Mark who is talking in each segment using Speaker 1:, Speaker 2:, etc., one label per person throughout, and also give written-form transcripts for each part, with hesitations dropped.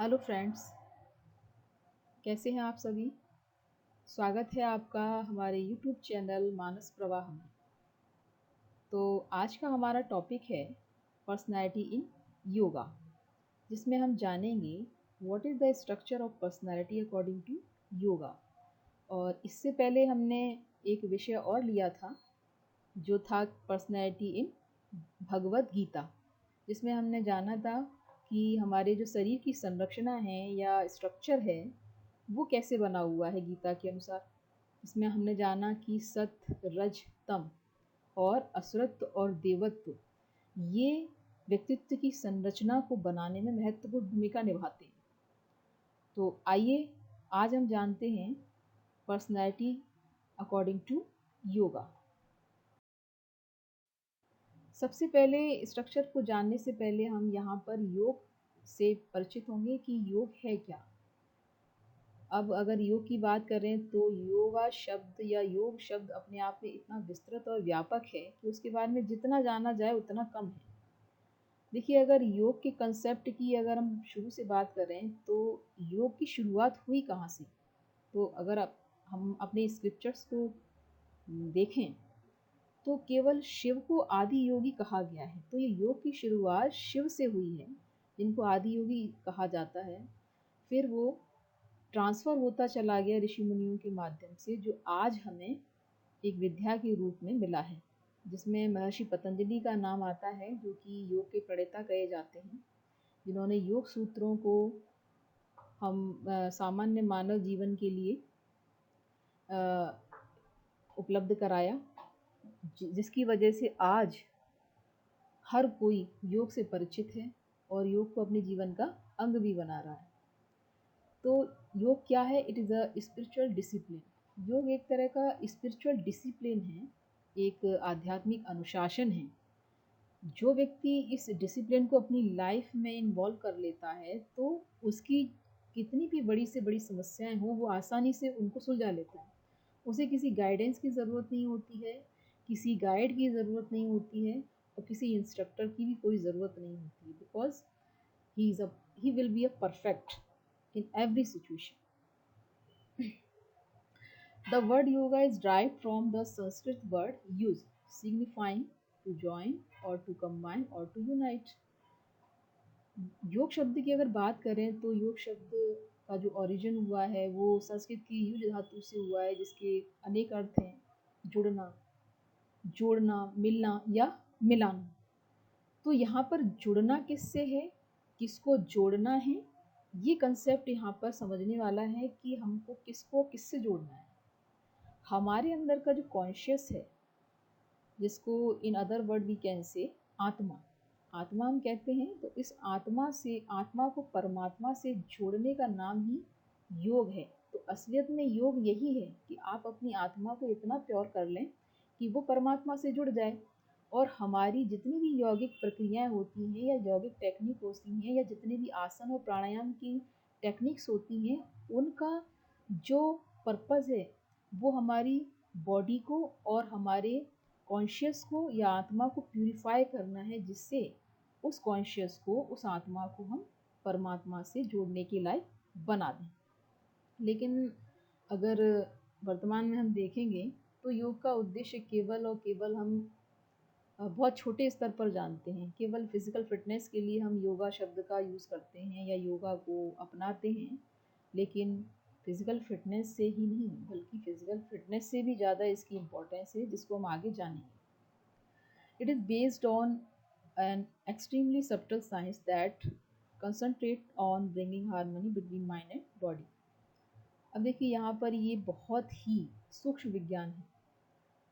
Speaker 1: Hello friends, कैसे हैं आप सभी। स्वागत है आपका हमारे यूट्यूब चैनल मानस प्रवाह में। तो आज का हमारा टॉपिक है पर्सनैलिटी इन योगा, जिसमें हम जानेंगे what is the structure of personality according to yoga. और इससे पहले हमने एक विषय और लिया था जो था पर्सनैलिटी इन भगवत गीता, जिसमें हमने जाना था कि हमारे जो शरीर की संरचना है या स्ट्रक्चर है वो कैसे बना हुआ है गीता के अनुसार। इसमें हमने जाना कि सत्व, रज, तम और असुरत्व और देवत्व ये व्यक्तित्व की संरचना को बनाने में महत्वपूर्ण भूमिका निभाते हैं। तो आइए आज हम जानते हैं पर्सनैलिटी अकॉर्डिंग टू योगा। सबसे पहले स्ट्रक्चर को जानने से पहले हम यहाँ पर योग से परिचित होंगे कि योग है क्या। अब अगर योग की बात करें तो योगा शब्द या योग शब्द अपने आप में इतना विस्तृत और व्यापक है कि उसके बारे में जितना जाना जाए उतना कम है। देखिए, अगर योग के कंसेप्ट की अगर हम शुरू से बात करें तो योग की शुरुआत हुई कहाँ से। तो अगर हम अपने स्क्रिप्चर्स को देखें तो केवल शिव को आदि योगी कहा गया है। तो ये योग की शुरुआत शिव से हुई है, जिनको आदि योगी कहा जाता है। फिर वो ट्रांसफ़र होता चला गया ऋषि मुनियों के माध्यम से, जो आज हमें एक विद्या के रूप में मिला है, जिसमें महर्षि पतंजलि का नाम आता है, जो कि योग के प्रणेता कहे जाते हैं, जिन्होंने योग सूत्रों को हम सामान्य मानव जीवन के लिए उपलब्ध कराया, जिसकी वजह से आज हर कोई योग से परिचित है और योग को अपने जीवन का अंग भी बना रहा है। तो योग क्या है? It is a spiritual discipline. योग एक तरह का स्पिरिचुअल डिसिप्लिन है, एक आध्यात्मिक अनुशासन है। जो व्यक्ति इस डिसिप्लिन को अपनी लाइफ में इन्वॉल्व कर लेता है तो उसकी कितनी भी बड़ी से बड़ी समस्याएं हों वो आसानी से उनको सुलझा लेता है। उसे किसी गाइडेंस की ज़रूरत नहीं होती है, किसी गाइड की ज़रूरत नहीं होती है और किसी इंस्ट्रक्टर की भी कोई ज़रूरत नहीं होती है, because he will be a perfect in every situation. The word yoga is derived from the Sanskrit word use, signifying to join or to combine or to unite. योग शब्द की अगर बात करें तो योग शब्द का जो ओरिजिन हुआ है वो संस्कृत की युज धातु से हुआ है, जिसके अनेक अर्थ हैं। जुड़ना, जोड़ना, मिलना या मिलाना। तो यहाँ पर जुड़ना किससे है, किसको जोड़ना है, ये कंसेप्ट यहाँ पर समझने वाला है कि हमको किसको किससे जोड़ना है। हमारे अंदर का जो कॉन्शियस है, जिसको in other word we can say atma, आत्मा हम कहते हैं, तो इस आत्मा से, आत्मा को परमात्मा से जोड़ने का नाम ही योग है। तो असलियत में योग यही है कि आप अपनी आत्मा को इतना प्योर कर लें कि वो परमात्मा से जुड़ जाए। और हमारी जितनी भी यौगिक प्रक्रियाएं होती हैं या यौगिक टेक्निक होती हैं या जितने भी आसन और प्राणायाम की टेक्निक्स होती हैं, उनका जो पर्पज़ है वो हमारी बॉडी को और हमारे कॉन्शियस को या आत्मा को प्यूरिफाई करना है, जिससे उस कॉन्शियस को, उस आत्मा को हम परमात्मा से जोड़ने के लायक बना दें। लेकिन अगर वर्तमान में हम देखेंगे तो योग का उद्देश्य केवल और केवल हम बहुत छोटे स्तर पर जानते हैं। केवल फिज़िकल फिटनेस के लिए हम योगा शब्द का यूज़ करते हैं या योगा को अपनाते हैं, लेकिन फिज़िकल फिटनेस से ही नहीं, बल्कि फिज़िकल फिटनेस से भी ज़्यादा इसकी इम्पोर्टेंस है, जिसको हम आगे जानेंगे। It is based on an extremely subtle science that concentrate on bringing harmony between mind and body. अब देखिए, यहाँ पर ये बहुत ही सूक्ष्म विज्ञान है।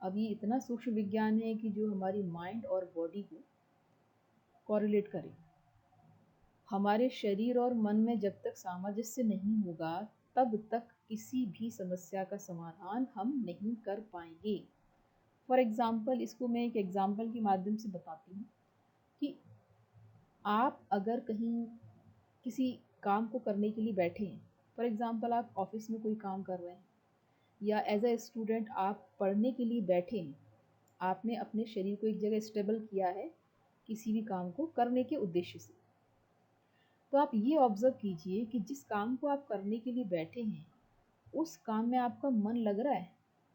Speaker 1: अब ये इतना सूक्ष्म विज्ञान है कि जो हमारी माइंड और बॉडी को कोरिलेट करे। हमारे शरीर और मन में जब तक सामंजस्य नहीं होगा तब तक किसी भी समस्या का समाधान हम नहीं कर पाएंगे। फॉर एग्ज़ाम्पल, इसको मैं एक एग्ज़ाम्पल के माध्यम से बताती हूँ कि आप अगर कहीं किसी काम को करने के लिए बैठे हैं, फॉर एग्ज़ाम्पल आप ऑफिस में कोई काम कर रहे हैं या एज अ स्टूडेंट आप पढ़ने के लिए बैठे हैं, आपने अपने शरीर को एक जगह स्टेबल किया है किसी भी काम को करने के उद्देश्य से। तो आप ये ऑब्जर्व कीजिए कि जिस काम को आप करने के लिए बैठे हैं, उस काम में आपका मन लग रहा है?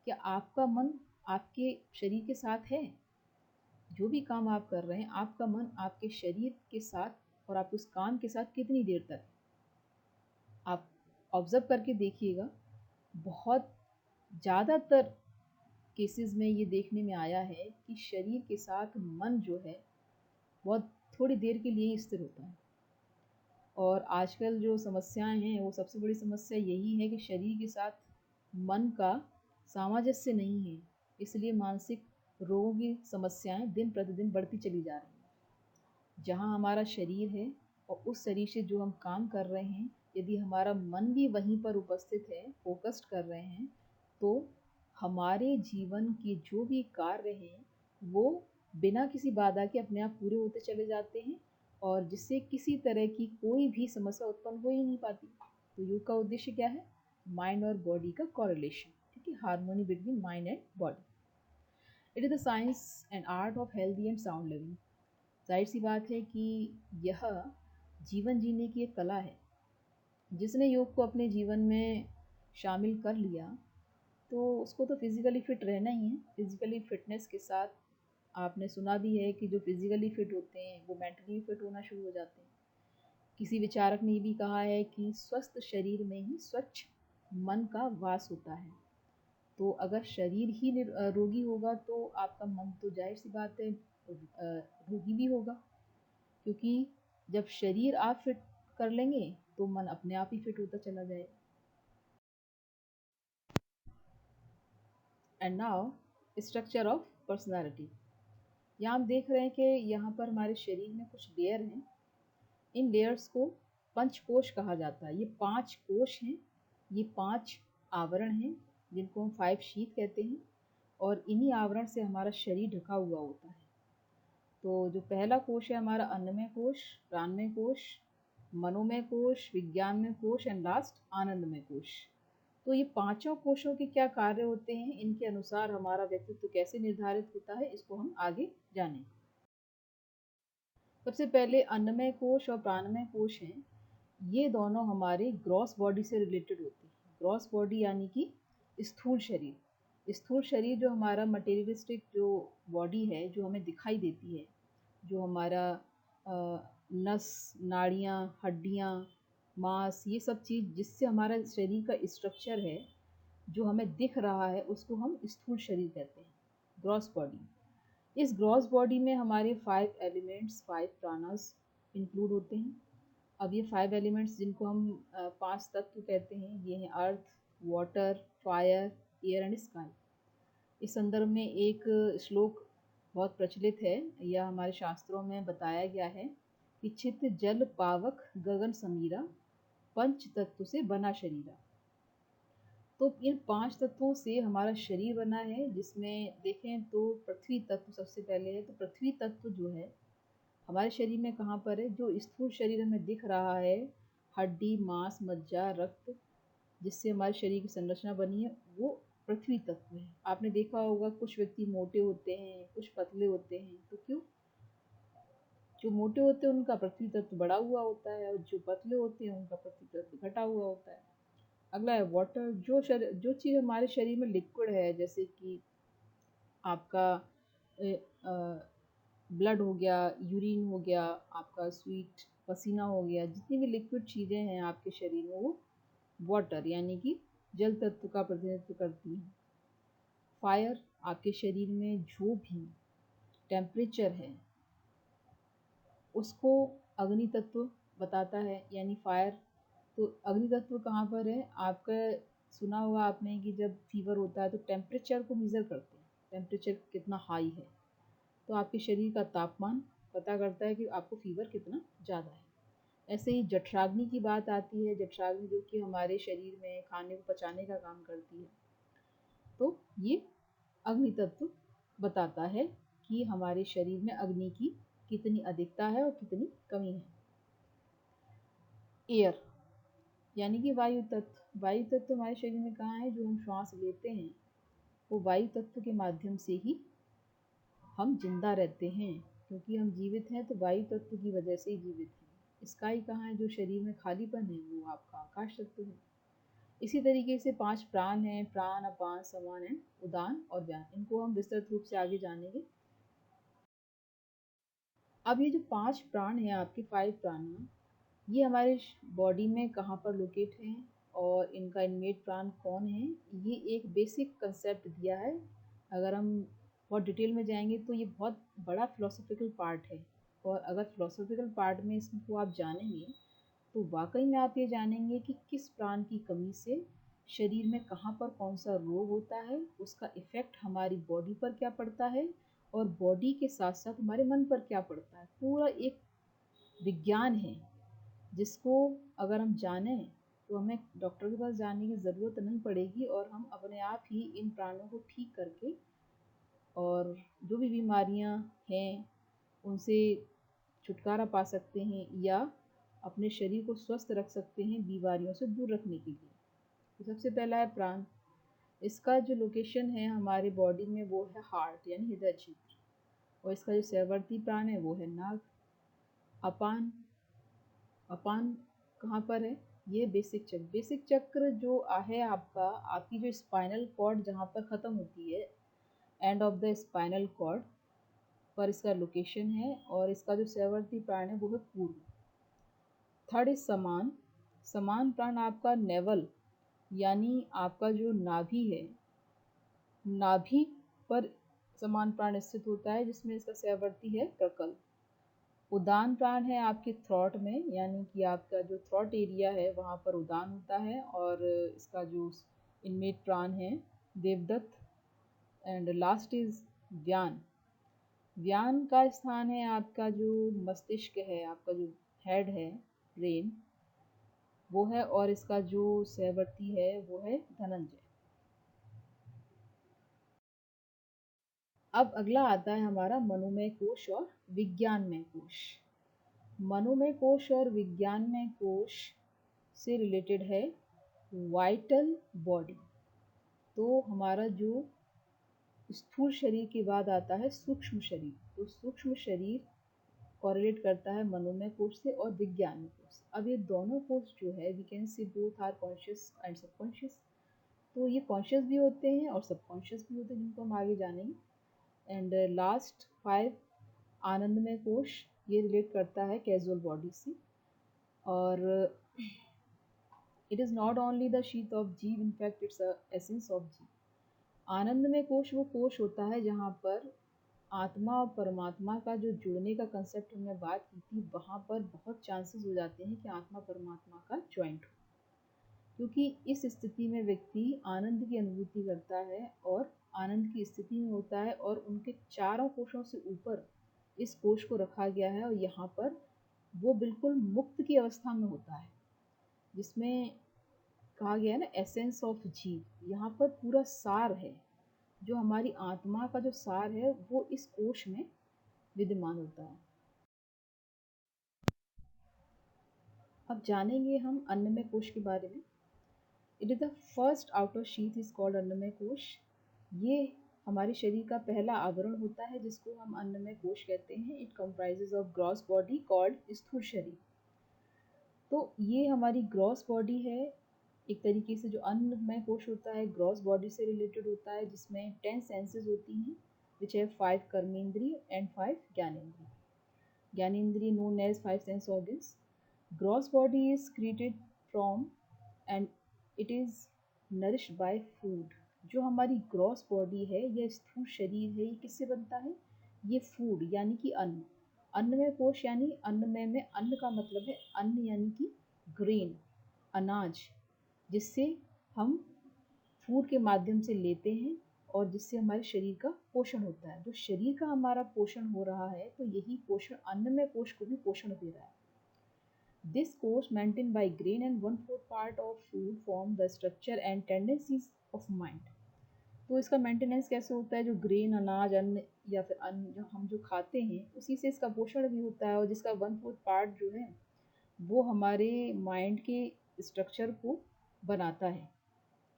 Speaker 1: क्या आपका मन आपके शरीर के साथ है? जो भी काम आप कर रहे हैं, आपका मन आपके शरीर के साथ और आप उस काम के साथ कितनी देर तक? आप ऑब्जर्व करके देखिएगा। बहुत ज़्यादातर केसेस में ये देखने में आया है कि शरीर के साथ मन जो है बहुत थोड़ी देर के लिए ही स्थिर होता है। और आजकल जो समस्याएं हैं, वो सबसे बड़ी समस्या यही है कि शरीर के साथ मन का सामंजस्य नहीं है। इसलिए मानसिक रोगों की समस्याएं दिन प्रतिदिन बढ़ती चली जा रही हैं। जहाँ हमारा शरीर है और उस शरीर से जो हम काम कर रहे हैं, यदि हमारा मन भी वहीं पर उपस्थित है, फोकस्ड कर रहे हैं, तो हमारे जीवन के जो भी कार्य हैं वो बिना किसी बाधा के अपने आप पूरे होते चले जाते हैं, और जिससे किसी तरह की कोई भी समस्या उत्पन्न हो ही नहीं पाती। तो योग का उद्देश्य क्या है? माइंड और बॉडी का कॉरिलेशन, ठीक है, harmony between mind and body. It is the science and art of healthy and sound living. जाहिर सी बात है कि यह जीवन जीने की एक कला है। जिसने योग को अपने जीवन में शामिल कर लिया, तो उसको तो फिज़िकली फ़िट रहना ही है। फिज़िकली फ़िटनेस के साथ आपने सुना भी है कि जो फिज़िकली फ़िट होते हैं वो मेंटली फ़िट होना शुरू हो जाते हैं। किसी विचारक ने ये भी कहा है कि स्वस्थ शरीर में ही स्वच्छ मन का वास होता है। तो अगर शरीर ही रोगी होगा तो आपका मन तो जाहिर सी बात है रोगी भी होगा, क्योंकि जब शरीर आप फिट कर लेंगे तो मन अपने आप ही फिट होता चला जाएगा। And now structure of personality. यहाँ हम देख रहे हैं कि यहाँ पर हमारे शरीर में कुछ लेयर हैं। इन लेयर्स को पंचकोश कहा जाता है। ये 5 कोश हैं, ये 5 आवरण हैं जिनको हम 5 शीथ कहते हैं, और इन्हीं आवरण से हमारा शरीर ढका हुआ होता है। तो जो पहला कोश है हमारा अन्नमय कोश, प्राणमय कोश, मनोमय कोश, विज्ञानमय कोश एंड लास्ट आनंदमय कोश। तो ये पांचों कोशों के क्या कार्य होते हैं, इनके अनुसार हमारा व्यक्तित्व कैसे निर्धारित होता है, इसको हम आगे जानें। सबसे पहले अन्नमय कोश और प्राणमय कोश हैं। ये दोनों हमारे ग्रॉस बॉडी से रिलेटेड होते हैं। ग्रॉस बॉडी यानी कि स्थूल शरीर। स्थूल शरीर जो हमारा मटेरियलिस्टिक जो बॉडी है, जो हमें दिखाई देती है, जो हमारा नस, नाड़ियाँ, हड्डियाँ, मांस, ये सब चीज़ जिससे हमारा शरीर का स्ट्रक्चर है, जो हमें दिख रहा है, उसको हम स्थूल शरीर कहते हैं, ग्रॉस बॉडी। इस ग्रॉस बॉडी में हमारे 5 एलिमेंट्स, 5 प्राणास इंक्लूड होते हैं। अब ये 5 एलिमेंट्स जिनको हम 5 तत्व कहते हैं, ये हैं earth, water, fire, air and sky. इस संदर्भ में एक श्लोक बहुत प्रचलित है, यह हमारे शास्त्रों में बताया गया है कि चित्त जल पावक गगन समीरा, पंच तत्व से बना शरीरा। तो इन 5 तत्वों से हमारा शरीर बना है, जिसमें देखें तो पृथ्वी तत्व सबसे पहले है। तो पृथ्वी तत्व जो है हमारे शरीर में कहाँ पर है? जो स्थूल शरीर हमें दिख रहा है, हड्डी, मांस, मज्जा, रक्त, जिससे हमारे शरीर की संरचना बनी है, वो पृथ्वी तत्व है। आपने देखा होगा कुछ व्यक्ति मोटे होते हैं, कुछ पतले होते हैं। तो क्यों? जो मोटे होते हैं उनका पृथ्वी तत्व बढ़ा हुआ होता है, और जो पतले होते हैं उनका पृथ्वी तत्व घटा हुआ होता है। अगला है वाटर। जो चीज़ हमारे शरीर में लिक्विड है, जैसे कि आपका ब्लड हो गया, यूरिन हो गया, आपका स्वीट पसीना हो गया, जितनी भी लिक्विड चीज़ें हैं आपके शरीर में, वो वाटर यानी कि जल तत्व का प्रतिनिधित्व करती हैं। फायर, आपके शरीर में जो भी टेम्परेचर है उसको अग्नि तत्व बताता है, यानी फायर। तो अग्नि तत्व कहाँ पर है? आपका सुना होगा आपने कि जब फीवर होता है तो टेम्परेचर को मेज़र करते हैं, टेम्परेचर कितना हाई है। तो आपके शरीर का तापमान पता करता है कि आपको फीवर कितना ज़्यादा है। ऐसे ही जठराग्नि की बात आती है। जठराग्नि जो कि हमारे शरीर में खाने को पचाने का काम करती है। तो ये अग्नि तत्व बताता है कि हमारे शरीर में अग्नि की कितनी अधिकता है और कितनी कमी है। एयर यानी कि वायु तत्व। वायु तत्व हमारे शरीर में कहाँ है? जो हम श्वास लेते हैं वो वायु तत्व के माध्यम से ही हम जिंदा रहते हैं, क्योंकि हम जीवित हैं तो वायु तत्व की वजह से ही जीवित हैं। स्काई कहाँ है, जो शरीर में खालीपन है वो आपका आकाश तत्व है। इसी तरीके से 5 प्राण हैं, प्राण, अपान, समान एंड उदान और व्यान। इनको हम विस्तृत रूप से आगे जानेंगे। अब ये जो 5 प्राण हैं आपके 5 प्राण, ये हमारे बॉडी में कहाँ पर लोकेट हैं और इनका इनमेट प्राण कौन है, ये एक बेसिक कंसेप्ट दिया है। अगर हम बहुत डिटेल में जाएंगे तो ये बहुत बड़ा फिलोसॉफिकल पार्ट है, और अगर फिलोसॉफिकल पार्ट में इसको आप जानेंगे तो वाकई में आप ये जानेंगे कि किस प्राण की कमी से शरीर में कहाँ पर कौन सा रोग होता है, उसका इफ़ेक्ट हमारी बॉडी पर क्या पड़ता है, और बॉडी के साथ साथ हमारे मन पर क्या पड़ता है। पूरा एक विज्ञान है जिसको अगर हम जानें तो हमें डॉक्टर के पास जाने की ज़रूरत नहीं पड़ेगी, और हम अपने आप ही इन प्राणों को ठीक करके और जो भी बीमारियां हैं उनसे छुटकारा पा सकते हैं, या अपने शरीर को स्वस्थ रख सकते हैं बीमारियों से दूर रखने के लिए। तो सबसे पहला है प्राण। इसका जो लोकेशन है हमारे बॉडी में वो है हार्ट यानी हृदय क्षेत्र, और इसका जो सहवर्ती प्राण है वो है नाग। अपान, अपान कहाँ पर है, ये बेसिक चक्र। बेसिक चक्र जो है आपका, आपकी जो स्पाइनल कॉर्ड जहाँ पर ख़त्म होती है, end of the spinal cord पर इसका लोकेशन है, और इसका जो सहवर्ती प्राण है वो है पूर्व। थर्ड इज समान। समान प्राण आपका नेवल यानी आपका जो नाभि है, नाभि पर समान प्राण स्थित होता है, जिसमें इसका सहवर्ती है प्रकल। उदान प्राण है आपके थ्रॉट में, यानी कि आपका जो थ्रॉट एरिया है वहाँ पर उदान होता है, और इसका जो इनमेट प्राण है देवदत्त। एंड लास्ट इज व्यान। व्यान का स्थान है आपका जो मस्तिष्क है, आपका जो हेड है, ब्रेन, वो है, और इसका जो सहवर्ती है वो है धनंजय। अब अगला आता है हमारा मनोमय कोश और विज्ञानमय कोश। मनोमय कोश और विज्ञानमय कोश से रिलेटेड है वाइटल बॉडी। तो हमारा जो स्थूल शरीर के बाद आता है सूक्ष्म शरीर, तो सूक्ष्म शरीर कोरिलेट करता है मनोमय कोश से और विज्ञानमय कोश से। अब ये दोनों कोश जो है we can see both are conscious and subconscious. तो ये कॉन्शियस भी होते हैं और सबकॉन्शियस भी होते हैं, जिनको हम आगे जानेंगे। एंड लास्ट 5 आनंदमय कोश, ये रिलेट करता है कैजुअल बॉडी से, और it is not only the sheath of jiva, in fact it's essence of jiva. आनंदमय कोश वो कोश होता है जहाँ पर आत्मा और परमात्मा का जो जुड़ने का कंसेप्ट हमने बात की थी, वहाँ पर बहुत चांसेस हो जाते हैं कि आत्मा परमात्मा का ज्वाइंट हो, क्योंकि इस स्थिति में व्यक्ति आनंद की अनुभूति करता है और आनंद की स्थिति में होता है, और उनके चारों कोशों से ऊपर इस कोश को रखा गया है, और यहाँ पर वो बिल्कुल मुक्त की अवस्था में होता है, जिसमें कहा गया है ना एसेंस ऑफ जीव। यहाँ पर पूरा सार है, जो हमारी आत्मा का जो सार है वो इस कोश में विद्यमान होता है। अब जानेंगे हम अन्नमय कोश के बारे में। It is the first outer sheath is called Annamaya kosha. ये हमारे शरीर का पहला आवरण होता है जिसको हम अन्नमय कोश कहते हैं। It comprises of gross body called स्थूल शरीर। तो ये हमारी ग्रॉस बॉडी है। एक तरीके से जो अन्नमय कोश होता है ग्रॉस बॉडी से रिलेटेड होता है, जिसमें 10 सेंसेस होती हैं, विच है 5 कर्मेंद्रिय and 5 ज्ञानेंद्रिय। ज्ञानेंद्रिय known as 5 sense organs. Gross body is created from and it is nourished by food. जो हमारी ग्रॉस बॉडी है या स्थूल शरीर है, ये किससे बनता है? ये फूड यानी कि अन्न। अन्नमय कोश यानी अन्नमय में अन्न का मतलब है अन्न यानी कि ग्रेन, अनाज, जिससे हम फूड के माध्यम से लेते हैं और जिससे हमारे शरीर का पोषण होता है। जो शरीर का हमारा पोषण हो रहा है तो यही पोषण अन्नमय कोश को भी पोषण दे रहा है। दिस कोश maintain by grain and 1/4 part of food form the structure and tendencies of mind. तो इसका मेंटेनेंस कैसे होता है? जो ग्रेन, अनाज, अन्न या फिर अन्न जो हम जो खाते हैं उसी से इसका पोषण भी होता है, और जिसका 1/4 पार्ट जो है वो हमारे माइंड के स्ट्रक्चर को बनाता है।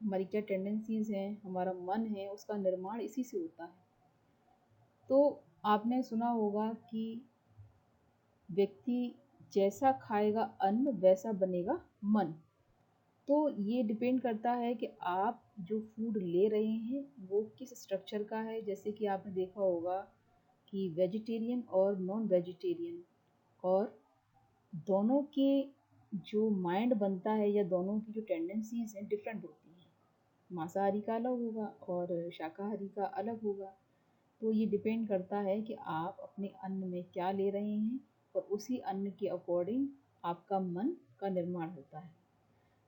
Speaker 1: हमारी क्या टेंडेंसीज हैं, हमारा मन है, उसका निर्माण इसी से होता है। तो आपने सुना होगा कि व्यक्ति जैसा खाएगा अन्न वैसा बनेगा मन। तो ये डिपेंड करता है कि आप जो फूड ले रहे हैं वो किस स्ट्रक्चर का है। जैसे कि आपने देखा होगा कि वेजिटेरियन और नॉन वेजिटेरियन, और दोनों के जो माइंड बनता है या दोनों की जो टेंडेंसीज हैं डिफरेंट होती हैं। मांसाहारी का अलग होगा और शाकाहारी का अलग होगा। तो ये डिपेंड करता है कि आप अपने अन्न में क्या ले रहे हैं, और उसी अन्न के अकॉर्डिंग आपका मन का निर्माण होता है।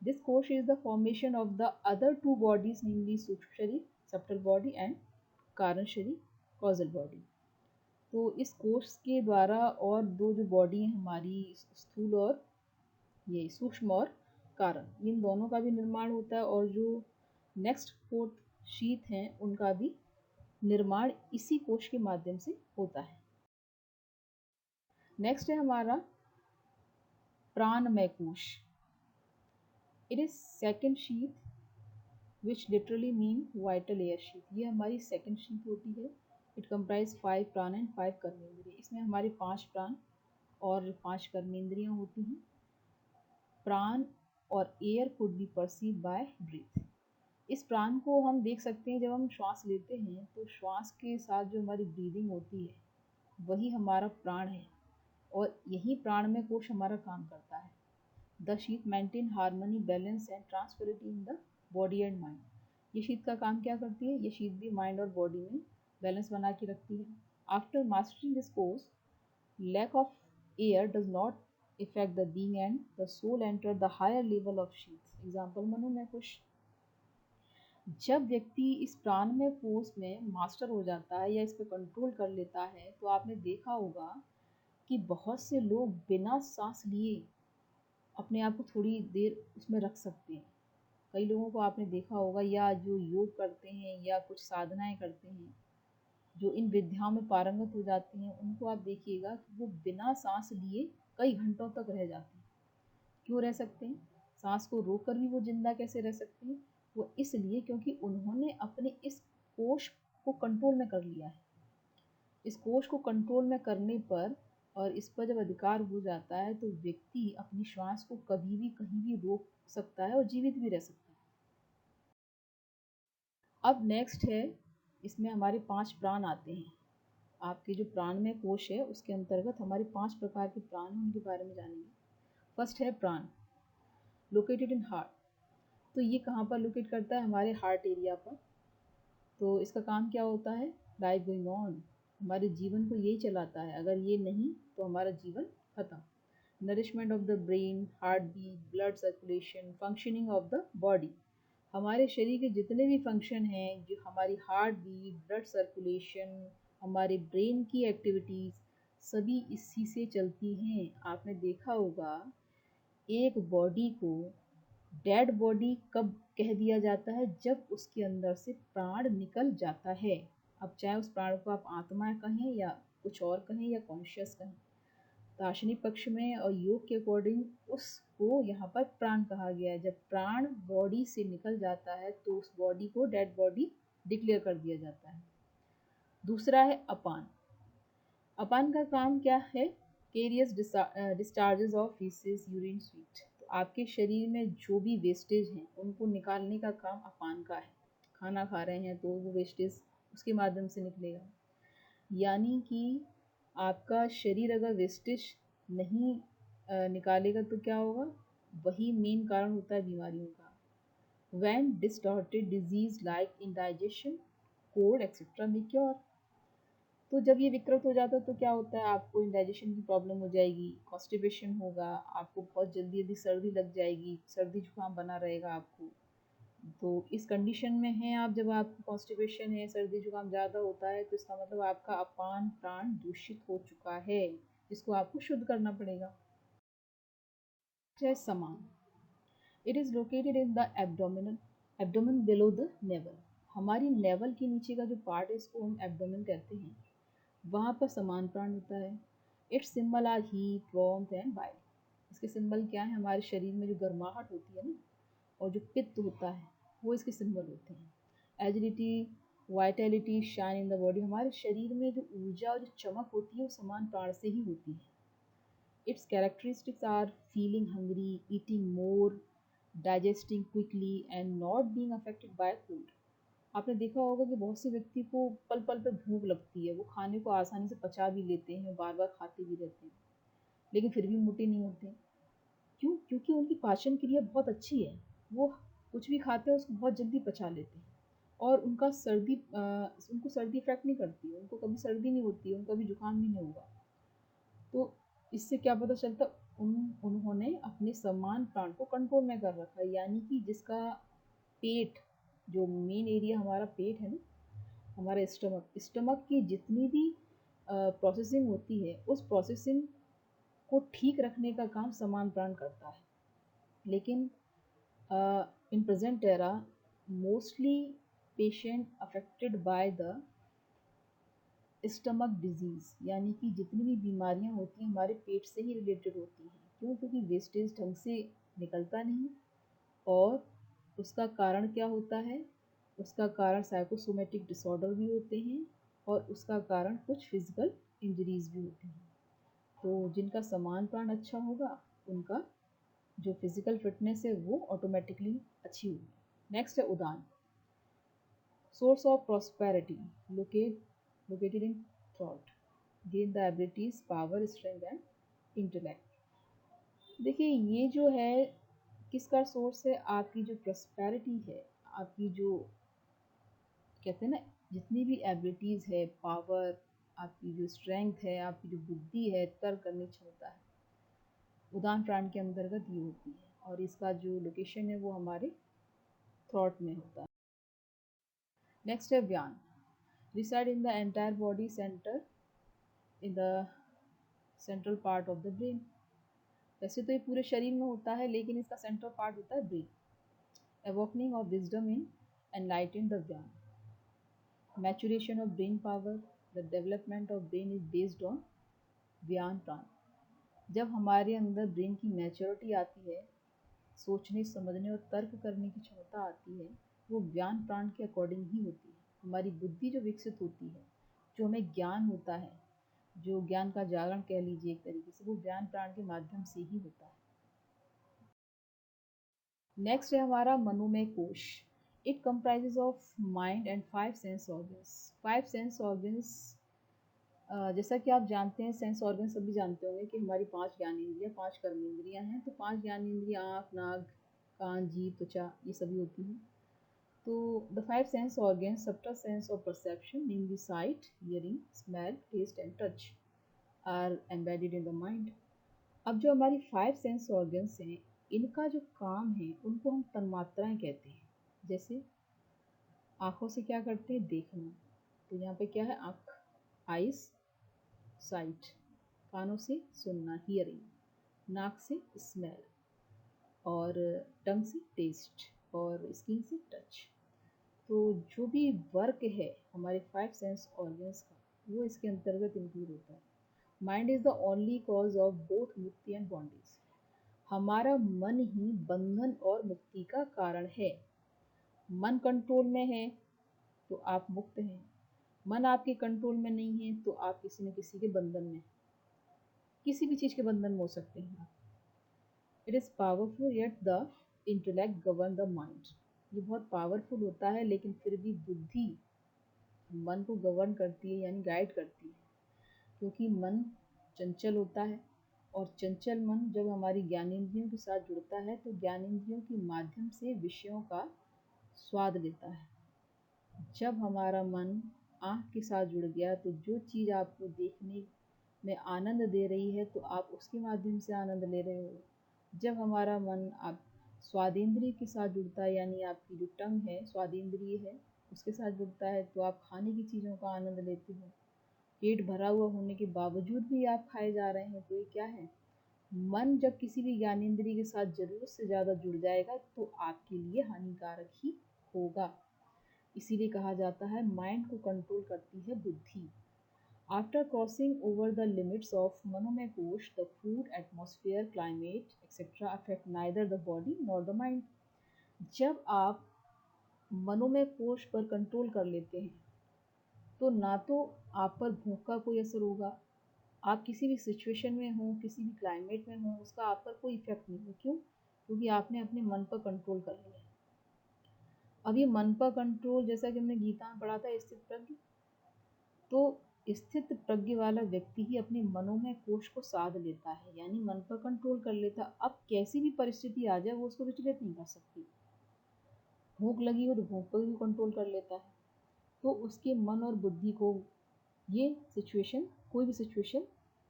Speaker 1: This kosha is the formation of the other two bodies, namely sukshma sharira subtle body and कारण शरीर कॉजल बॉडी। तो इस कोश के द्वारा और दो जो बॉडी है हमारी, स्थूल और ये सूक्ष्म और कारण, इन दोनों का भी निर्माण होता है। और जो नेक्स्ट फोर्थ शीत हैं उनका भी निर्माण इसी कोश के माध्यम से होता है। नेक्स्ट है हमारा प्राणमय कोश। It is second sheath which literally mean vital air sheath. ये हमारी सेकेंड शीथ होती है। इट कंप्राइज 5 प्राण एंड 5 कर्मेंद्रिय। इसमें हमारे 5 प्राण और 5 कर्मेंद्रियां होती हैं। प्राण और air could be perceive by breath. इस प्राण को हम देख सकते हैं जब हम श्वास लेते हैं तो श्वास के साथ जो हमारी ब्रीदिंग होती है वही हमारा प्राण है, और यही प्राणमय कोश हमारा काम करता है। The sheath maintain harmony, balance and transferity in the body and mind. ये शीथ का काम क्या करती है? ये शीथ भी माइंड और बॉडी में बैलेंस बना के रखती है। After mastering this course, lack of air does not affect the being and the soul enter the higher level of sheath. Example मनोमय कोश। जब व्यक्ति इस प्राणमय कोश में मास्टर हो जाता है या इस पर कंट्रोल कर लेता है तो आपने देखा होगा कि बहुत से लोग बिना सांस लिए अपने आप को थोड़ी देर उसमें रख सकते हैं। कई लोगों को आपने देखा होगा, या जो योग करते हैं या कुछ साधनाएं करते हैं, जो इन विद्याओं में पारंगत हो जाते हैं, उनको आप देखिएगा कि वो बिना सांस लिए कई घंटों तक रह जाते हैं। क्यों रह सकते हैं? सांस को रोककर भी वो जिंदा कैसे रह सकते हैं? वो इसलिए क्योंकि उन्होंने अपने इस कोश को कंट्रोल में कर लिया है। इस कोश को कंट्रोल में करने पर और इस पर जब अधिकार हो जाता है तो व्यक्ति अपनी श्वास को कभी भी कहीं भी रोक सकता है और जीवित भी रह सकता है। अब नेक्स्ट है, इसमें हमारे 5 प्राण आते हैं। आपके जो प्राणमय कोश है उसके अंतर्गत हमारे 5 प्रकार के प्राण हैं, उनके बारे में जानेंगे। फर्स्ट है प्राण, लोकेटेड इन हार्ट। तो ये कहाँ पर लोकेट करता है? हमारे हार्ट एरिया पर। तो इसका काम क्या होता है? लाइफ गोइंग ऑन, हमारे जीवन को यही चलाता है। अगर ये नहीं तो हमारा जीवन खत्म। Nourishment of the brain, heart beat, blood circulation, functioning of the body. हमारे शरीर के जितने भी फंक्शन हैं, जो हमारी हार्ट बीट, ब्लड सर्कुलेशन, हमारे ब्रेन की एक्टिविटीज़, सभी इसी से चलती हैं। आपने देखा होगा एक बॉडी को डेड बॉडी कब कह दिया जाता है? जब उसके अंदर से प्राण निकल जाता है। अब चाहे उस प्राण को आप आत्मा कहें या कुछ और कहें या कॉन्शियस कहें। दार्शनिक पक्ष में और योग के अकॉर्डिंग उसको यहाँ पर प्राण कहा गया है। जब प्राण बॉडी से निकल जाता है तो उस बॉडी को डेड बॉडी डिक्लेयर कर दिया जाता है। दूसरा है अपान। अपान का काम क्या है? Carious discharges of faeces, urine, sweet. तो आपके शरीर में जो भी वेस्टेज हैं उनको निकालने का काम अपान का है। खाना खा रहे हैं तो वो वेस्टेज उसके माध्यम से निकलेगा। यानी कि आपका शरीर अगर वेस्टेज नहीं निकालेगा तो क्या होगा? वही मेन कारण होता है बीमारियों का। When distorted disease like indigestion, cold etcetera में क्योर। तो जब ये विकृत हो जाता है तो क्या होता है? आपको इंडाइजेशन की प्रॉब्लम हो जाएगी, कॉन्स्टिपेशन होगा, आपको बहुत जल्दी जल्दी सर्दी लग जाएगी, सर्दी जुकाम बना रहेगा आपको। तो इस कंडीशन में हैं आप, जब आपको कॉन्स्टिपेशन है, सर्दी जुकाम ज़्यादा होता है, तो इसका मतलब आपका अपान प्राण दूषित हो चुका है, जिसको आपको शुद्ध करना पड़ेगा। समान, it is located in the abdomen below the naval. हमारी नेवल के नीचे का जो पार्ट है इसको हम एब्डोमेन कहते हैं। वहाँ पर समान प्राण होता है। Its symbol are heat, warmth and bile. इसके सिंबल क्या है? हमारे शरीर में जो गर्माहट होती है ना, और जो पित्त होता है, वो इसके सिंबल होते हैं। Agility, Vitality, shine in the body. हमारे शरीर में जो ऊर्जा और जो चमक होती है वो समान प्राण से ही होती है। Its characteristics are feeling hungry, eating more, digesting quickly and not being affected by food. आपने देखा होगा कि बहुत से व्यक्ति को पल पल पे भूख लगती है, वो खाने को आसानी से पचा भी लेते हैं, बार बार खाते भी रहते हैं, लेकिन फिर भी मोटे नहीं होते। क्यों? क्योंकि उनकी पाचन क्रिया बहुत अच्छी है। वो कुछ भी खाते हैं उसको बहुत जल्दी पचा लेते हैं और उनको सर्दी इफेक्ट नहीं करती है, उनको कभी सर्दी नहीं होती है, उनको कभी जुकाम भी नहीं होगा। तो इससे क्या पता चलता, उन्होंने अपने सम्मान प्राण को कंट्रोल में कर रखा है, यानी कि जिसका पेट, जो मेन एरिया हमारा पेट है ना, हमारा स्टमक की जितनी भी प्रोसेसिंग होती है, उस प्रोसेसिंग को ठीक रखने का काम समान प्राण करता है। लेकिन in present era mostly patient affected by the stomach disease, यानी कि जितनी भी बीमारियां होती हैं हमारे पेट से ही रिलेटेड होती हैं। क्यों? क्योंकि वेस्टेज ढंग से निकलता नहीं। और उसका कारण क्या होता है? उसका कारण साइकोसोमेटिक डिसऑर्डर भी होते हैं और उसका कारण कुछ फिजिकल इंजरीज भी होती हैं। तो जिनका समान प्राण अच्छा होगा, उनका जो फिजिकल फिटनेस है वो ऑटोमेटिकली अच्छी होगी। नेक्स्ट है उदान। Source of prosperity located in thought, gain the abilities, power, strength and intellect। देखिए ये जो है किसका सोर्स है? आपकी जो प्रॉस्पेरिटी है, आपकी जो कहते हैं ना, जितनी भी एबिलिटीज है, पावर, आपकी जो स्ट्रेंथ है, आपकी जो बुद्धि है, तर्क करने की क्षमता है, उदान प्राण के अंतर्गत ये होती है। और इसका जो लोकेशन है वो हमारे थॉट में होता है। नेक्स्ट है व्यान। Reside in the entire body centre in the central part of the brain. वैसे तो ये पूरे शरीर में होता है, लेकिन इसका सेंट्रल पार्ट होता है brain. Awakening of wisdom in enlighten the vyana. Maturation of brain power, the development of brain is based on vyana prana. जब हमारे अंदर ब्रेन की मैच्योरिटी आती है, सोचने, समझने और तर्क करने की क्षमता आती है, वो व्यान प्राण के अकॉर्डिंग ही होती है। हमारी बुद्धि जो विकसित होती है, जो हमें ज्ञान होता है, जो ज्ञान का जागरण कह लीजिए एक तरीके से, वो व्यान प्राण के माध्यम से ही होता है। नेक्स्ट है हमारा मनोमय कोश। It comprises of mind and 5 sense organs. 5 sense organs, जैसा कि आप जानते हैं, सेंस ऑर्गन सभी जानते होंगे कि हमारी 5 ज्ञानेंद्रियाँ, 5 कर्मेंद्रियाँ हैं। तो 5 ज्ञानेंद्रियाँ आँख, नाक, कान, जीभ, त्वचा, ये सभी होती हैं। तो the 5 sense organ, subtle sense of perception, namely sight, hearing, smell, taste and touch, are embedded in the mind. अब जो हमारी 5 सेंस ऑर्गन्स हैं, इनका जो काम है उनको हम तन्मात्राएं कहते हैं। जैसे आँखों से क्या करते हैं? देखना। तो यहाँ पे क्या है? आँख, आइस, साइट। कानों से सुनना, हियरिंग। नाक से स्मेल और टंग से टेस्ट और स्किन से टच। तो जो भी वर्क है हमारे 5 सेंस ऑर्गन्स का, वो इसके अंतर्गत इंक्लूड होता है। Mind is the only cause of both मुक्ति एंड बॉन्डेज। हमारा मन ही बंधन और मुक्ति का कारण है। मन कंट्रोल में है तो आप मुक्त हैं, मन आपके कंट्रोल में नहीं है तो आप किसी न किसी के बंधन में, किसी भी चीज़ के बंधन में हो सकते हैं। It is powerful yet the intellect govern the mind. ये बहुत पावरफुल होता है, लेकिन फिर भी बुद्धि मन को गवर्न करती है, यानी गाइड करती है। क्योंकि मन चंचल होता है और चंचल मन जब हमारी ज्ञानेंद्रियों के साथ जुड़ता है तो ज्ञानेंद्रियों के माध्यम से विषयों का स्वाद लेता है। जब हमारा मन आँख के साथ जुड़ गया तो जो चीज़ आपको देखने में आनंद दे रही है तो आप उसके माध्यम से आनंद ले रहे हो। जब हमारा मन आप स्वादेंद्रिय के साथ जुड़ता है, यानी आपकी जो टंग है स्वादेंद्रिय है, उसके साथ जुड़ता है तो आप खाने की चीज़ों का आनंद लेते हो। पेट भरा हुआ होने के बावजूद भी आप खाए जा रहे हैं, तो ये क्या है? मन जब किसी भी ज्ञानेंद्रिय के साथ ज़रूरत से ज़्यादा जुड़ जाएगा तो आपके लिए हानिकारक ही होगा। इसीलिए कहा जाता है माइंड को कंट्रोल करती है बुद्धि। After crossing over the limits of Manomaya kosha, the food, atmosphere, climate etcetera affect neither the body nor the mind. जब आप मनोमय कोश पर कंट्रोल कर लेते हैं तो ना तो आप पर भूख का कोई असर होगा, आप किसी भी सिचुएशन में हो, किसी भी क्लाइमेट में हो, उसका आप पर कोई इफेक्ट नहीं है। क्यों? क्योंकि आपने अपने मन पर कंट्रोल कर लिया है। अब ये मन पर कंट्रोल, जैसा कि हमने गीता में पढ़ा था स्थित प्रज्ञ, तो स्थित प्रज्ञ वाला व्यक्ति ही अपने मनोमय कोश को साध लेता है, यानी मन पर कंट्रोल कर लेता। अब कैसी भी परिस्थिति आ जाए वो उसको विचलित नहीं कर सकती। भूख लगी हो तो भूख पर भी कंट्रोल कर लेता है। तो उसके मन और बुद्धि को ये सिचुएशन, कोई भी सिचुएशन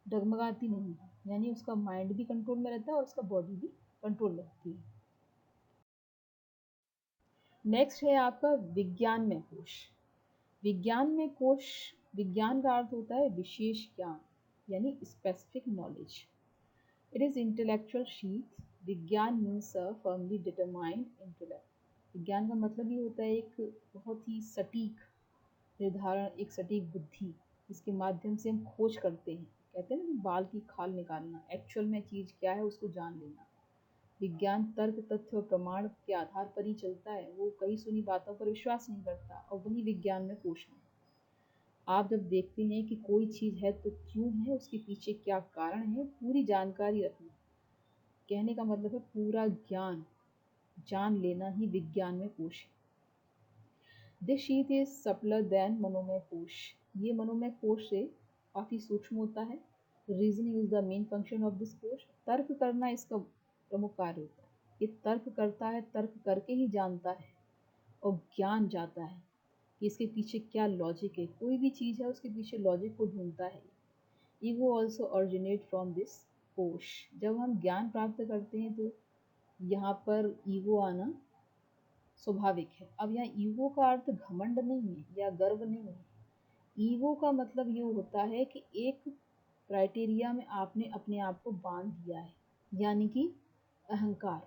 Speaker 1: डगमगाती नहीं है, यानी उसका माइंड भी कंट्रोल में रहता है और उसका बॉडी भी कंट्रोल में रहती है। नेक्स्ट है आपका विज्ञान में कोश। विज्ञान में कोश, विज्ञान का अर्थ होता है विशेष ज्ञान, यानी specific knowledge. It is intellectual sheath. Vigyan means a firmly determined intellect. विज्ञान का मतलब ये होता है एक बहुत ही सटीक निर्धारण, एक सटीक बुद्धि, जिसके माध्यम से हम खोज करते हैं। कहते हैं ना कि बाल की खाल निकालना, एक्चुअल में चीज़ क्या है उसको जान लेना। विज्ञान तर्क, तथ्य और प्रमाण के आधार पर ही चलता है। वो कई सुनी बातों पर विश्वास नहीं करता, और वही विज्ञान में कोश है। आप जब देखते हैं कि कोई चीज़ है तो क्यों है, उसके पीछे क्या कारण है, पूरी जानकारी रखना, कहने का मतलब है पूरा ज्ञान जान लेना ही विज्ञान में कोश है। दिस शीट इज सप्लर देन मनोमय कोश। ये मनोमय कोश से काफ़ी सूक्ष्म होता है। Reasoning is the main function of this कोश। तर्क करना इसका प्रमुख कार्य होता है। ये तर्क करता है, तर्क करके ही जानता है और ज्ञान जाता है कि इसके पीछे क्या लॉजिक है। कोई भी चीज़ है उसके पीछे लॉजिक को ढूंढता है। Ego also originate from this कोश। जब हम ज्ञान प्राप्त करते हैं तो यहाँ पर ईगो आना स्वाभाविक है। अब यहाँ ईगो का अर्थ घमंड नहीं है या गर्व नहीं है। ईगो का मतलब ये होता है कि एक क्राइटेरिया में आपने अपने आप को बांध दिया है, यानी कि अहंकार।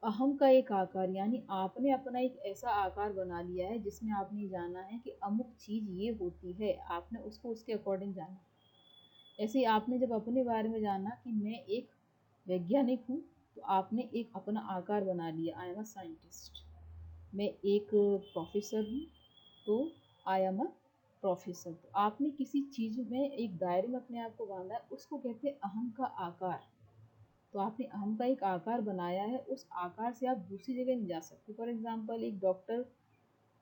Speaker 1: अहम का एक आकार, यानी आपने अपना एक ऐसा आकार बना लिया है जिसमें आपने जाना है कि अमुक चीज़ ये होती है, आपने उसको उसके अकॉर्डिंग जाना। ऐसे ही आपने जब अपने बारे में जाना कि मैं एक वैज्ञानिक हूँ, तो आपने एक अपना आकार बना लिया, आई एम अ साइंटिस्ट। मैं एक प्रोफेसर हूँ, तो आई एम अ प्रोफेसर। तो आपने किसी चीज़ में एक दायरे में अपने आप को बांधा है, उसको कहते हैं अहम का आकार। तो आपने अहम का एक आकार बनाया है, उस आकार से आप दूसरी जगह नहीं जा सकते। फॉर एग्जांपल एक डॉक्टर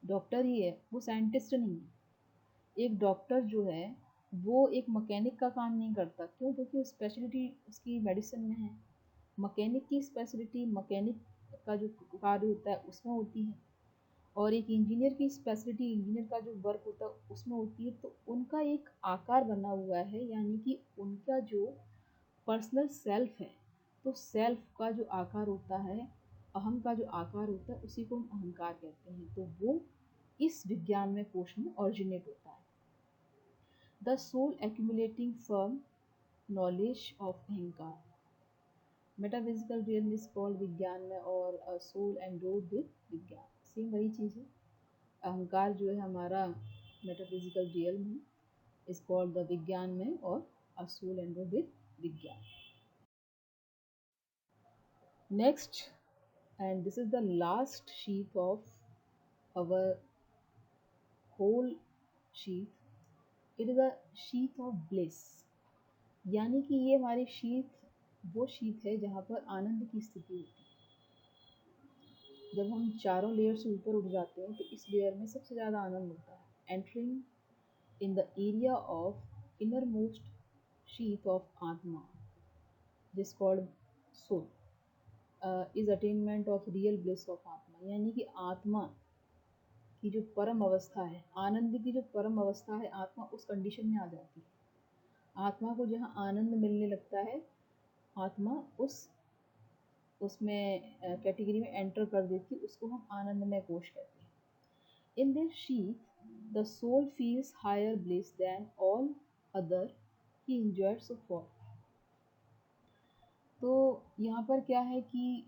Speaker 1: डॉक्टर ही है, वो साइंटिस्ट नहीं है। एक डॉक्टर जो है वो एक मैकेनिक का काम नहीं करता। क्यों? क्योंकि स्पेशलिटी उसकी मेडिसिन में है। मैकेनिक की स्पेशलिटी मैकेनिक का जो कार्य होता है उसमें होती है, और एक इंजीनियर की स्पेशलिटी इंजीनियर का जो वर्क होता है उसमें होती है। तो उनका एक आकार बना हुआ है, यानी कि उनका जो पर्सनल सेल्फ है, तो सेल्फ का जो आकार होता है, अहम का जो आकार होता है, उसी को हम अहंकार कहते हैं। तो वो इस विज्ञान में कोश में ऑरिजिनेट होता है। The soul accumulating firm knowledge of ahankar. Metaphysical real is called vigyan में, और soul endowed with vigyan, same वही चीज़ है। अहंकार जो है हमारा मेटाफिजिकल रियल में इज कॉल्ड द विज्ञान में, और a soul and with vigyan. Next, and this is the last sheath of our whole sheath, it is a sheath of bliss. यानी कि ये हमारी शीट वो शीट है जहाँ पर आनंद की स्थिति होती है। जब हम चारों लेयर से ऊपर उठ जाते हैं तो इस लेयर में सबसे ज़्यादा आनंद होता है। Entering in the area of innermost sheath of Atma, this called soul, is attainment of real bliss of Atma। यानी कि आत्मा की जो परम अवस्था है, आनंद की जो परम अवस्था है, आत्मा उस कंडीशन में आ जाती है। आत्मा को जहाँ आनंद मिलने लगता है, आत्मा उसमें कैटेगरी में एंटर कर देती है, उसको हम आनंदमय कोश कहते हैं। In this sheath, the soul feels higher bliss than all other he enjoyed so far। तो यहाँ पर क्या है कि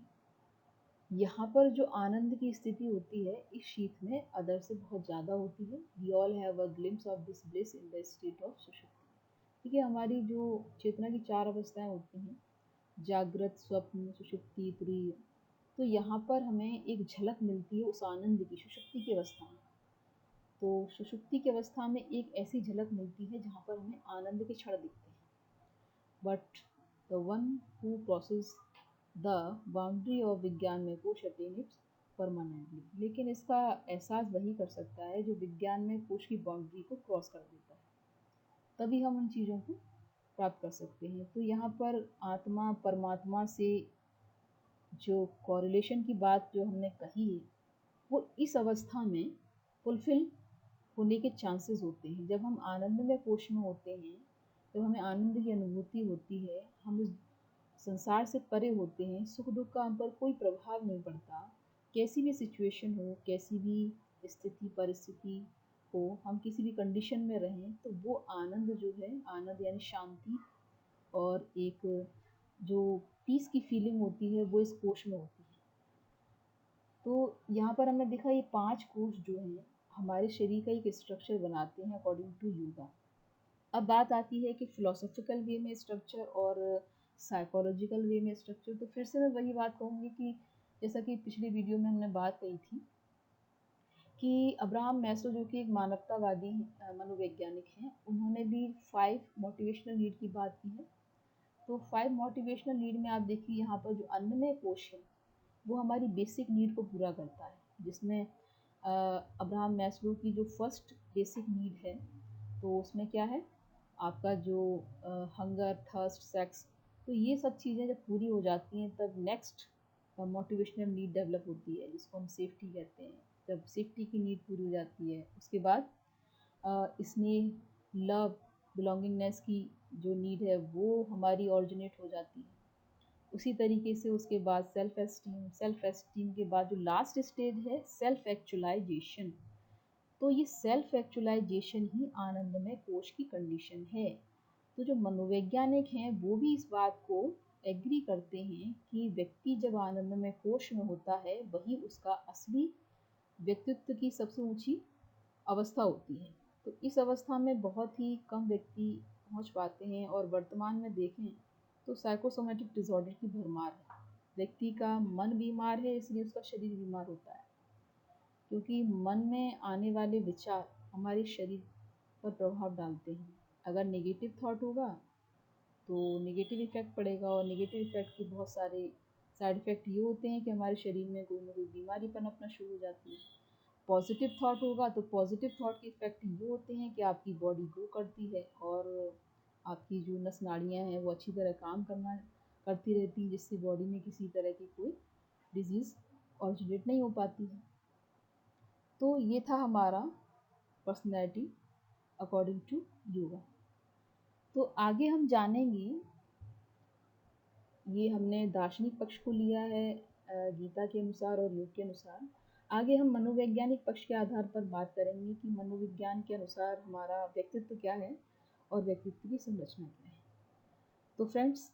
Speaker 1: यहाँ पर जो आनंद की स्थिति होती है इस शीत में अदर से बहुत ज़्यादा होती है। We all have a glimpse of this bliss in the state of सुषुप्ति। ठीक है, हमारी जो चेतना की चार अवस्थाएं होती हैं, जागृत, स्वप्न, सुषुप्ति, तुरीय, तो यहाँ पर हमें एक झलक मिलती है उस आनंद की सुषुप्ति की अवस्था में। तो सुषुप्ति की अवस्था में एक ऐसी झलक मिलती है जहाँ पर हमें आनंद के क्षण दिखते हैं। But the one who crosses the boundary of विज्ञान में कोश अटेन इट्स परमानेंटली। लेकिन इसका एहसास वही कर सकता है जो विज्ञान में कोश की बाउंड्री को क्रॉस कर देता है, तभी हम उन चीज़ों को प्राप्त कर सकते हैं। तो यहाँ पर आत्मा परमात्मा से जो कॉरिलेशन की बात जो हमने कही है, वो इस अवस्था में फुलफिल होने के चांसेस होते हैं। जब हम आनंदमय कोश में होते हैं, जब हमें आनंद की अनुभूति होती है, हम इस संसार से परे होते हैं, सुख दुख का हम पर कोई प्रभाव नहीं पड़ता। कैसी भी सिचुएशन हो, कैसी भी स्थिति परिस्थिति हो, हम किसी भी कंडीशन में रहें, तो वो आनंद जो है, आनंद यानी शांति और एक जो पीस की फीलिंग होती है, वो इस कोश में होती है। तो यहाँ पर हमने देखा ये 5 कोश जो हैं हमारे शरीर का एक स्ट्रक्चर बनाते हैं अकॉर्डिंग टू योगा। अब बात आती है कि फिलोसॉफिकल वे में स्ट्रक्चर और साइकोलॉजिकल वे में स्ट्रक्चर। तो फिर से मैं वही बात कहूँगी कि जैसा कि पिछली वीडियो में हमने बात कही थी कि अब्राहम मैस्लो जो कि एक मानवतावादी मनोवैज्ञानिक हैं, उन्होंने भी 5 मोटिवेशनल नीड की बात की है। तो 5 मोटिवेशनल नीड में आप देखिए यहाँ पर जो अन्नमय कोश है वो हमारी बेसिक नीड को पूरा करता है, जिसमें अब्राहम मैस्लो की जो फर्स्ट बेसिक नीड है, तो उसमें क्या है आपका जो हंगर थर्स्ट सेक्स, तो ये सब चीज़ें जब पूरी हो जाती हैं तब नेक्स्ट मोटिवेशनल नीड डेवलप होती है, जिसको हम सेफ्टी कहते हैं। जब सेफ्टी की नीड पूरी हो जाती है, उसके बाद स्नेह लव बिलोंगिंगनेस की जो नीड है वो हमारी ऑरिजिनेट हो जाती है। उसी तरीके से उसके बाद सेल्फ एस्टीम के बाद जो लास्ट स्टेज है सेल्फ एक्चुअलाइजेशन। तो ये सेल्फ एक्चुअलाइजेशन ही आनंदमय कोश की कंडीशन है। तो जो मनोवैज्ञानिक हैं वो भी इस बात को एग्री करते हैं कि व्यक्ति जब आनंदमय कोश में होता है वही उसका असली व्यक्तित्व की सबसे ऊंची अवस्था होती है। तो इस अवस्था में बहुत ही कम व्यक्ति पहुंच पाते हैं, और वर्तमान में देखें तो साइकोसोमेटिक डिसऑर्डर की भरमार है। व्यक्ति का मन बीमार है इसलिए उसका शरीर बीमार होता है, क्योंकि मन में आने वाले विचार हमारे शरीर पर प्रभाव डालते हैं। अगर नेगेटिव थॉट होगा तो नेगेटिव इफेक्ट पड़ेगा, और नेगेटिव इफेक्ट के बहुत सारे साइड इफ़ेक्ट ये होते हैं कि हमारे शरीर में कोई ना कोई बीमारी पनपना शुरू हो जाती है। पॉजिटिव थॉट होगा तो पॉजिटिव थॉट के इफेक्ट ये होते हैं कि आपकी बॉडी ग्रो करती है और आपकी जो नस नाड़ियाँ हैं वो अच्छी तरह काम करना करती रहती हैं, जिससे बॉडी में किसी तरह की कोई डिजीज़ ऑरिजिनेट नहीं हो पाती है। तो ये था हमारा पर्सनैलिटी अकॉर्डिंग टू योगा। तो आगे हम जानेंगे, ये हमने दार्शनिक पक्ष को लिया है गीता के अनुसार और योग के अनुसार। आगे हम मनोवैज्ञानिक पक्ष के आधार पर बात करेंगे कि मनोविज्ञान के अनुसार हमारा व्यक्तित्व क्या है और व्यक्तित्व की संरचना क्या है। तो फ्रेंड्स,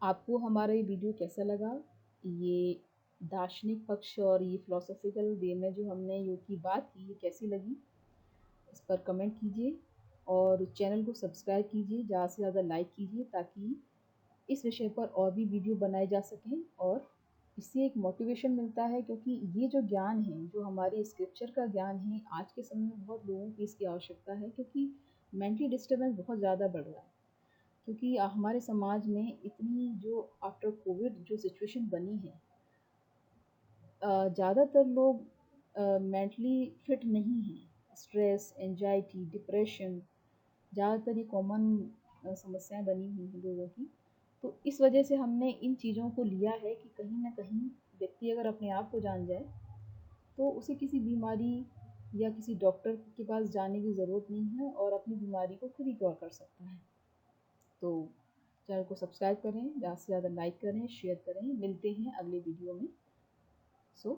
Speaker 1: आपको हमारा ये वीडियो कैसा लगा? ये दार्शनिक पक्ष और ये फिलोसॉफिकल वे में जो हमने योग की बात की, ये कैसी लगी? इस पर कमेंट कीजिए और चैनल को सब्सक्राइब कीजिए, ज़्यादा से ज़्यादा लाइक कीजिए, ताकि इस विषय पर और भी वीडियो बनाए जा सकें और इससे एक मोटिवेशन मिलता है। क्योंकि ये जो ज्ञान है, जो हमारे स्क्रिप्चर का ज्ञान है, आज के समय में बहुत लोगों की इसकी आवश्यकता है, क्योंकि मेंटली डिस्टर्बेंस बहुत ज़्यादा बढ़ रहा है। क्योंकि हमारे समाज में इतनी जो आफ्टर कोविड जो सिचुएशन बनी है, ज़्यादातर लोग मेंटली फिट नहीं हैं। स्ट्रेस, एंजाइटी, डिप्रेशन ज़्यादातर ये कॉमन समस्याएं बनी हुई हैं लोगों की। तो इस वजह से हमने इन चीज़ों को लिया है कि कहीं ना कहीं व्यक्ति अगर अपने आप को जान जाए तो उसे किसी बीमारी या किसी डॉक्टर के पास जाने की ज़रूरत नहीं है, और अपनी बीमारी को खुद ही क्योर कर सकता है। तो चैनल को सब्सक्राइब करें, ज़्यादा से ज़्यादा लाइक करें, शेयर करें। मिलते हैं अगले वीडियो में। सो